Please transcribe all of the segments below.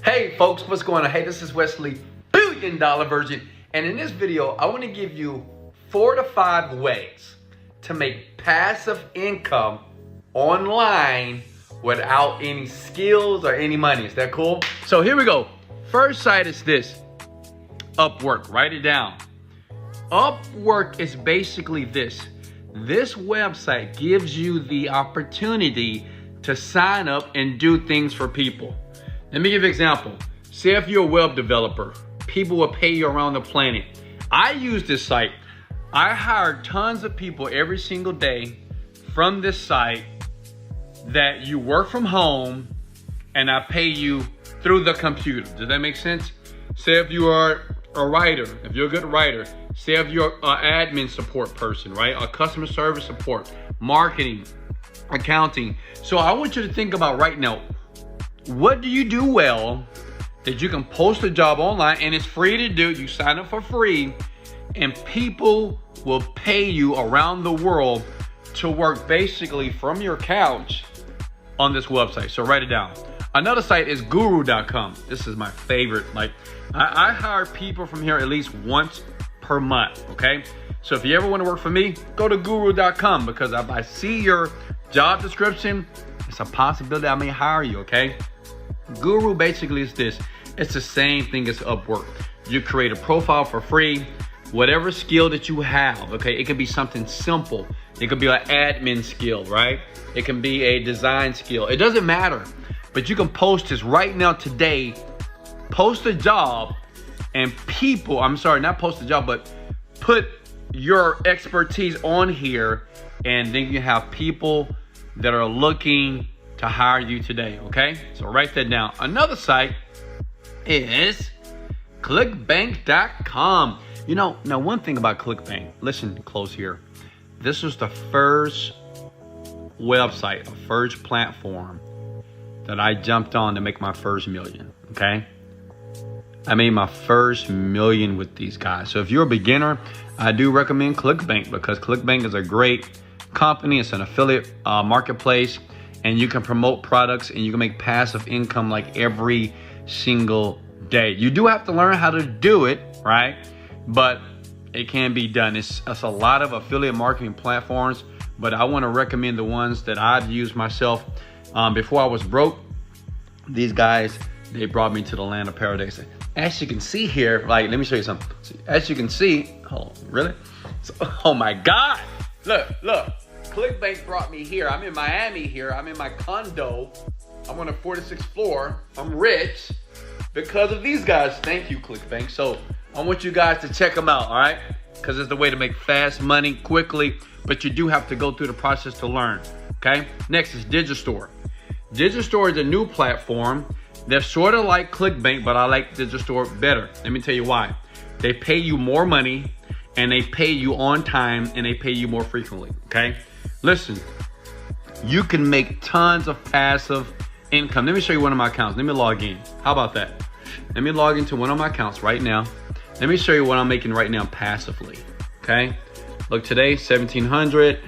Hey folks, what's going on? Hey, this is Wesley Virgin, and in this video, I want to give you 4 to 5 ways to make passive income online without any skills or any money. Is that cool? So here we go. First site is this, Upwork. Write it down. Upwork is basically this. This website gives you the opportunity to sign up and do things for people. Let me give you an example. Say if you're a web developer, people will pay you around the planet. I use this site. I hire tons of people every single day from this site that you work from home, and I pay you through the computer. Does that make sense? Say if you are a writer, if you're a good writer, say if you're an admin support person, right? A customer service support, marketing, accounting. So I want you to think about right now, what do you do well that you can post a job online and it's free to do? You sign up for free and people will pay you around the world to work basically from your couch on this website. So write it down. Another site is guru.com. This is my favorite. Like I hire people from here at least once per month, okay? So if you ever want to work for me, go to guru.com, because if I see your job description, it's a possibility I may hire you, okay? Guru basically is this. It's the same thing as Upwork. You create a profile for free, whatever skill that you have, okay? It could be something simple. It could be an admin skill, right? It can be a design skill. It doesn't matter, but you can post this right now today. Post a job and people, I'm sorry, not post a job, but put your expertise on here, and then you have people that are looking to hire you today, okay? So write that down. Another site is clickbank.com. You know, now one thing about ClickBank, listen close here. This was the first website, a first platform that I jumped on to make my first million, okay? I made my first million with these guys. So if you're a beginner, I do recommend ClickBank, because ClickBank is a great company. It's an affiliate marketplace, and you can promote products and you can make passive income like every single day. You do have to learn how to do it, right? But it can be done. It's a lot of affiliate marketing platforms, but I want to recommend the ones that I've used myself. Before I was broke, these guys, they brought me to the land of paradise. As you can see here, like, let me show you something. As you can see, oh, really? So, oh my God, look. ClickBank brought me here. I'm in Miami here. I'm in my condo. I'm on the 46th floor. I'm rich because of these guys. Thank you, ClickBank. So I want you guys to check them out, all right? Because it's the way to make fast money quickly, but you do have to go through the process to learn, okay? Next is Digistore. Digistore is a new platform. They're sort of like ClickBank, but I like Digistore better. Let me tell you why. They pay you more money, and they pay you on time, and they pay you more frequently, okay? Listen, you can make tons of passive income. Let me show you one of my accounts. Let me log in. How about that? Let me log into one of my accounts right now. Let me show you what I'm making right now passively, okay? Look, today, 1,700,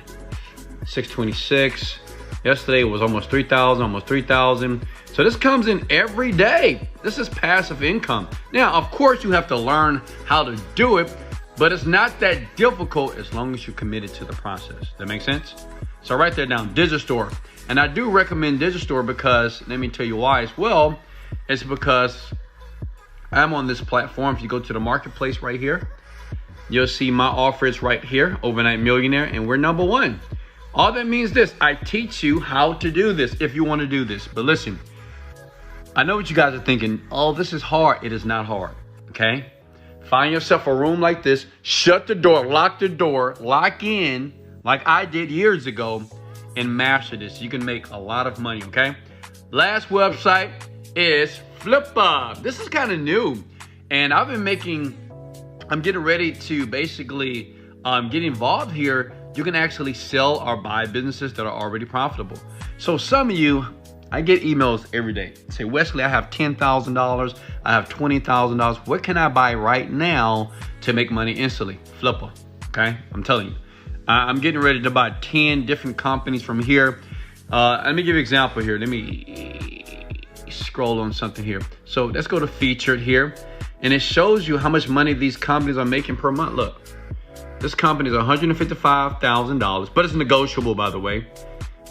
626. Yesterday was almost 3,000, almost 3,000. So this comes in every day. This is passive income. Now, of course, you have to learn how to do it, but it's not that difficult as long as you're committed to the process. That makes sense? So write that down, Digistore. And I do recommend Digistore because, let me tell you why as well. It's because I'm on this platform. If you go to the marketplace right here, you'll see my offer is right here, Overnight Millionaire, and we're number 1. All that means this, I teach you how to do this if you want to do this. But listen, I know what you guys are thinking. Oh, this is hard. It is not hard, okay? Find yourself a room like this, shut the door, lock in, like I did years ago, and master this. You can make a lot of money, okay? Last website is Flippa. This is kind of new, and I'm getting ready to basically get involved here. You can actually sell or buy businesses that are already profitable. So some of you, I get emails every day. Say, Wesley, I have $10,000. I have $20,000. What can I buy right now to make money instantly? Flippa, okay? I'm telling you. I'm getting ready to buy 10 different companies from here. Let me give you an example here. Let me scroll on something here. So let's go to featured here. And it shows you how much money these companies are making per month. Look, this company is $155,000, but it's negotiable, by the way.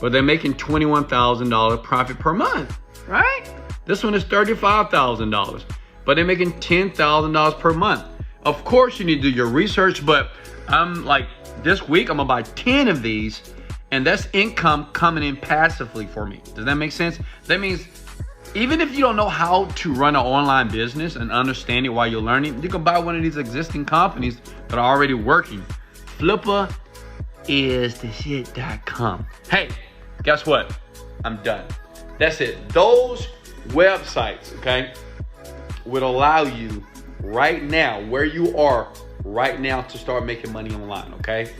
But they're making $21,000 profit per month, right? This one is $35,000, but they're making $10,000 per month. Of course, you need to do your research, but I'm like, this week, I'm gonna buy 10 of these, and that's income coming in passively for me. Does that make sense? That means even if you don't know how to run an online business and understand it while you're learning, you can buy one of these existing companies that are already working. Flipperistheshit.com. Hey, guess what? I'm done. That's it. Those websites, okay, would allow you right now, where you are right now, to start making money online, okay?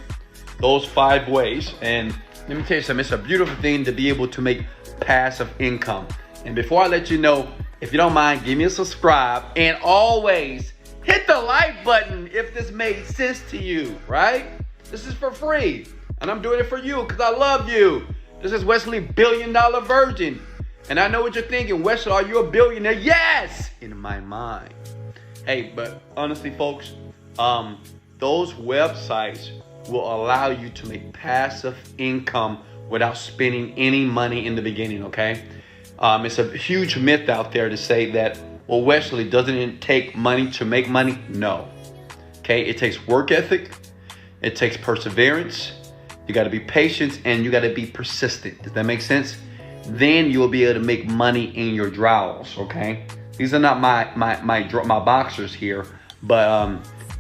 Those 5 ways. And let me tell you something, it's a beautiful thing to be able to make passive income. And before I let you know, if you don't mind, give me a subscribe, and always hit the like button if this made sense to you, right? This is for free, and I'm doing it for you because I love you. This is Wesley $1 billion Virgin, and I know what you're thinking. Wesley, are you a billionaire? Yes, in my mind. Hey, but honestly, folks, those websites will allow you to make passive income without spending any money in the beginning, okay? It's a huge myth out there to say that, well, Wesley, doesn't it take money to make money? No. Okay, it takes work ethic. It takes perseverance. You got to be patient, and you got to be persistent. Does that make sense? Then you'll be able to make money in your drawers, okay? These are not my boxers here, but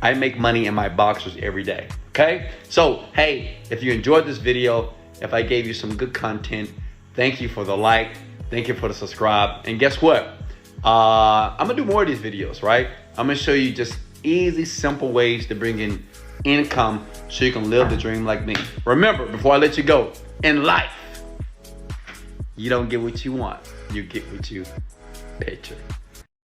I make money in my boxers every day, okay? So, hey, if you enjoyed this video, if I gave you some good content, thank you for the like. Thank you for the subscribe. And guess what? I'm gonna do more of these videos, right? I'm gonna show you just easy, simple ways to bring in income so you can live the dream like me. Remember, before I let you go, in life, you don't get what you want, you get what you picture.